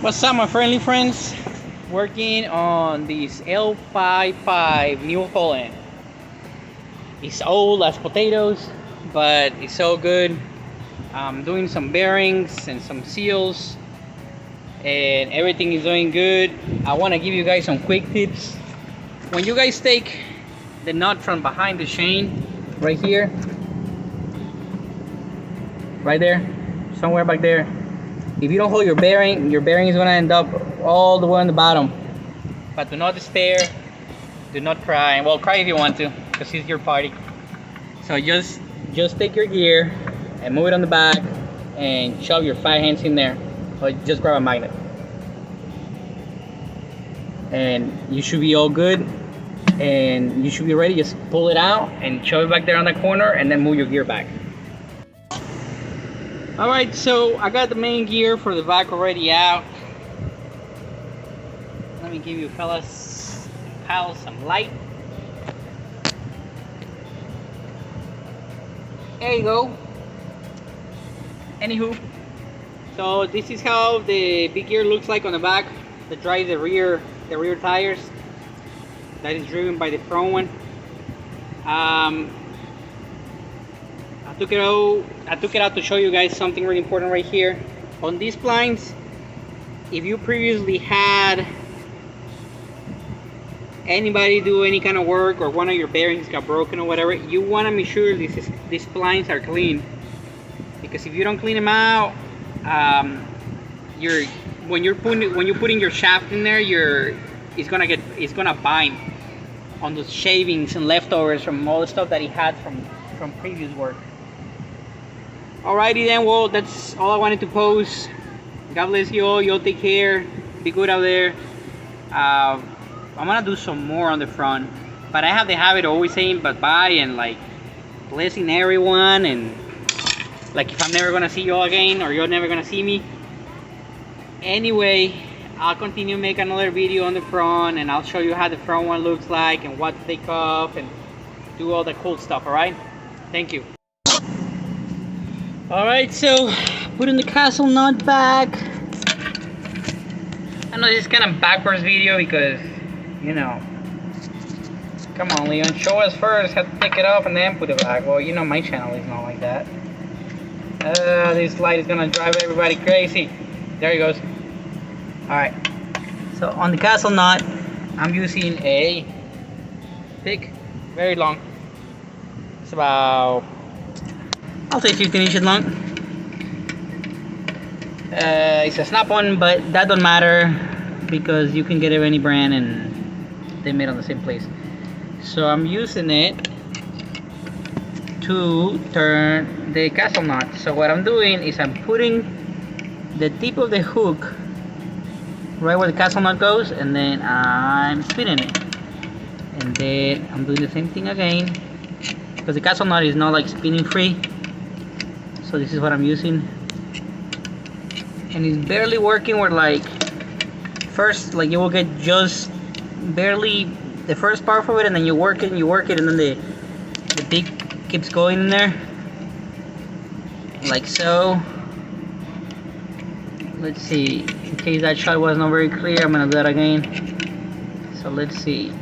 What's up, my friendly friends? Working on this L55 New Holland. It's old as potatoes, but it's so good. I'm doing some bearings and some seals, and everything is doing good. I want to give you guys some quick tips. When you guys take the nut from behind the chain, right here, right there, somewhere back there, if you don't hold your bearing is gonna end up all the way on the bottom. But do not despair, do not cry. Well, cry if you want to, because it's your party. So just take your gear and move it on the back and shove your 5 hands in there. Or just grab a magnet. And you should be all good. And you should be ready. Just pull it out and shove it back there on that corner and then move your gear back. Alright, so I got the main gear for the back already out. Let me give you fellas and pals some light. There you go. Anywho, so this is how the big gear looks like on the back that drives the rear tires. That is driven by the front one. I took it out to show you guys something really important right here. On these blinds, if you previously had anybody do any kind of work or one of your bearings got broken or whatever, you want to make sure these blinds are clean, because if you don't clean them out, when you're putting your shaft in there, it's gonna bind on those shavings and leftovers from all the stuff that he had from previous work. Alrighty then, well, that's all I wanted to post. God bless you all. Y'all take care. Be good out there. I'm gonna do some more on the front, but I have the habit of always saying bye-bye and like blessing everyone, and like if I'm never gonna see y'all again or you're never gonna see me. Anyway, I'll continue make another video on the front, and I'll show you how the front one looks like and what to take off and do all the cool stuff. Alright, thank you. Alright, so putting the castle nut back. I know this is kind of backwards video because, you know, come on Leon, show us first, have to take it off and then put it back. Well, you know my channel is not like that. This light is gonna drive everybody crazy. There he goes. Alright, so on the castle nut, I'm using a pick, very long. It's about, I'll say 15 inches long. It's a snap-on, but that don't matter because you can get it of any brand and they made on the same place. So I'm using it to turn the castle nut. So what I'm doing is I'm putting the tip of the hook right where the castle nut goes, and then I'm spinning it, and then I'm doing the same thing again because the castle nut is not like spinning free. So this is what I'm using, and it's barely working where like first like you will get just barely the first part of it, and then you work it, and then the peak keeps going in there like so. Let's see, in case that shot was not very clear, I'm gonna do that again. So let's see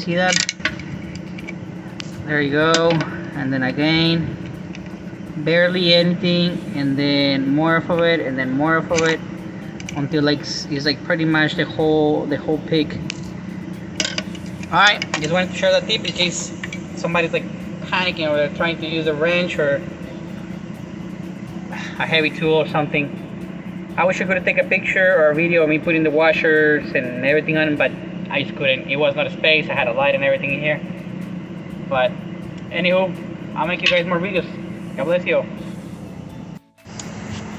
that? There you go. And then again, barely anything, and then more of it, and then more of it, until like it's like pretty much the whole pick. Alright, just wanted to share that tip in case somebody's like panicking or they're trying to use a wrench or a heavy tool or something. I wish I could have taken a picture or a video of me putting the washers and everything on, but I just couldn't. It was not a space. I had a light and everything in here. But anywho, I'll make you guys more videos. God bless you.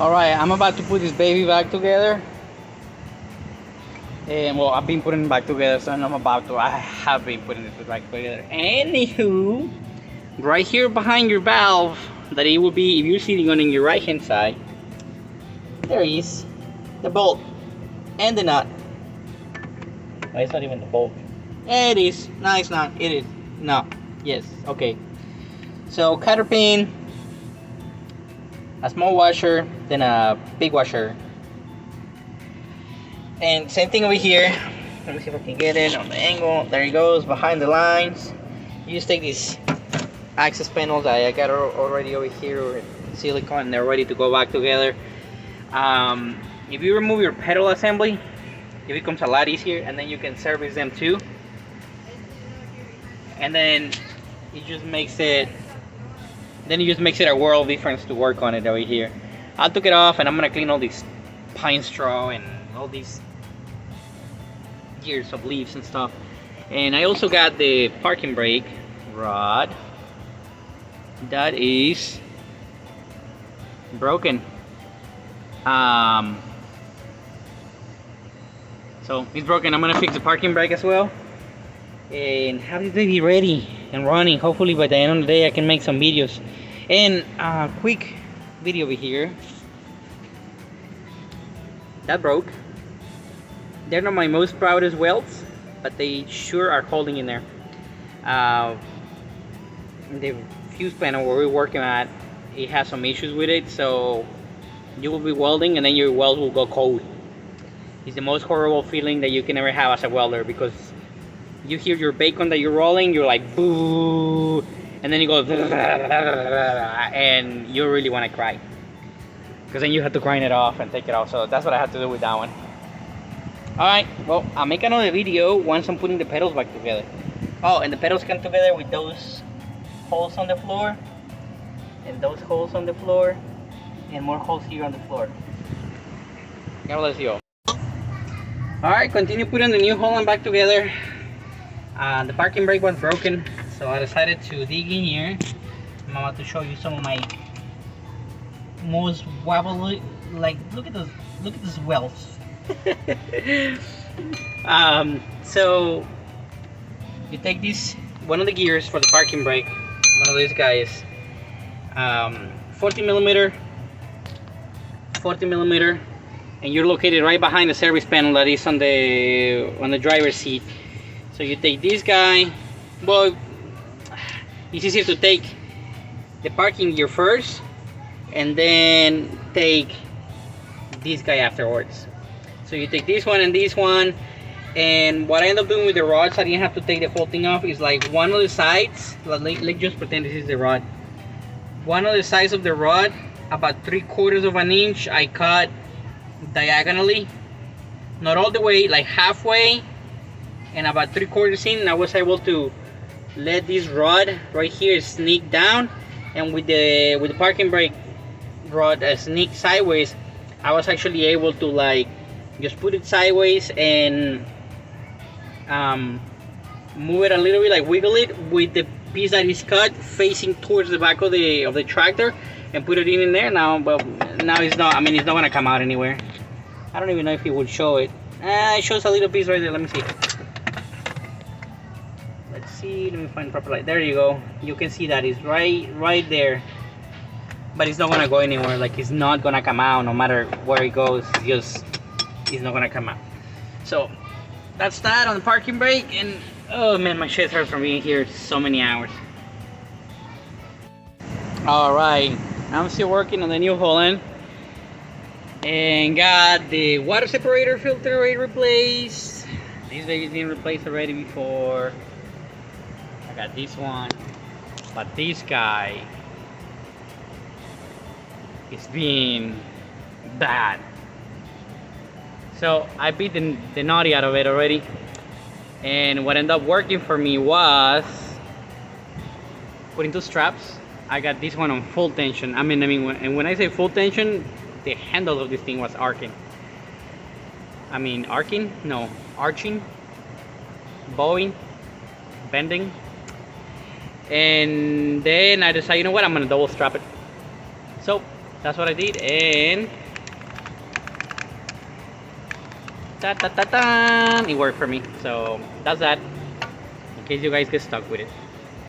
Alright, I'm about to put this baby back together. And well, I've been putting it back together, so I have been putting it back together. Anywho, right here behind your valve, that it will be if you're sitting on your right hand side, there is the bolt and the nut. Well, it's not even the bolt. It is. No, it's not. It is. No. Yes. Okay. So cotter pin, a small washer, than a big washer. And same thing over here. Let me see if I can get it on the angle. There it goes, behind the lines. You just take these access panels that I got already over here with silicone, and they're ready to go back together. If you remove your pedal assembly, it becomes a lot easier, and then you can service them too. And then it just makes it a world of difference to work on it over here. I took it off, and I'm gonna clean all these pine straw and all these years of leaves and stuff. And I also got the parking brake rod that is broken. So it's broken. I'm gonna fix the parking brake as well and have this baby ready and running. Hopefully by the end of the day I can make some videos. And quick video over here that broke. They're not my most proudest welds, but they sure are holding in there. The fuse panel where we're working at, it has some issues with it, so you will be welding and then your weld will go cold. It's the most horrible feeling that you can ever have as a welder, because you hear your bacon that you're rolling, you're like boo, and then you go and you really want to cry, because then you have to grind it off and take it off. So that's what I have to do with that one. Alright, well, I'll make another video once I'm putting the pedals back together. Oh, and the pedals come together with those holes on the floor, and those holes on the floor, and more holes here on the floor. God bless you all. Alright, continue putting the new Holland back together. The parking brake was broken, so I decided to dig in here. I'm about to show you some of my most wobbly, like, look at those welds. So you take this, one of the gears for the parking brake, one of these guys, 40 millimeter, and you're located right behind the service panel that is on the driver's seat. So you take this guy. Well, it's easier to take the parking gear first and then take this guy afterwards. So you take this one and this one, and what I end up doing with the rods, I didn't have to take the whole thing off, is like one of the sides, let's just pretend this is the rod. One of the sides of the rod, about 3/4 of an inch, I cut diagonally, not all the way, like halfway, and about 3/4 in, I was able to let this rod right here sneak down, and with the parking brake rod sneak sideways, I was actually able to like just put it sideways and move it a little bit, like wiggle it with the piece that is cut facing towards the back of the tractor, and put it in there now. But now it's not, I mean, it's not gonna come out anywhere. I don't even know if it would show it. It shows a little piece right there. Let me see. Let's see, let me find proper light. There you go. You can see that it's right there, but it's not gonna go anywhere. Like, it's not gonna come out no matter where it goes. It's not gonna come out. So that's that on the parking brake. And oh man, my chest hurts from being here so many hours. All right, I'm still working on the new Holland, and got the water separator filter already replaced. These babies been replaced already before. I got this one, but this guy is being bad. So I beat the naughty out of it already, and what ended up working for me was putting two straps. I got this one on full tension. I mean, when I say full tension, the handle of this thing was arcing. I mean, arcing? No, arching, bowing, bending. And then I decided, you know what, I'm gonna double strap it. So that's what I did, and it worked for me. So that's that, in case you guys get stuck with it.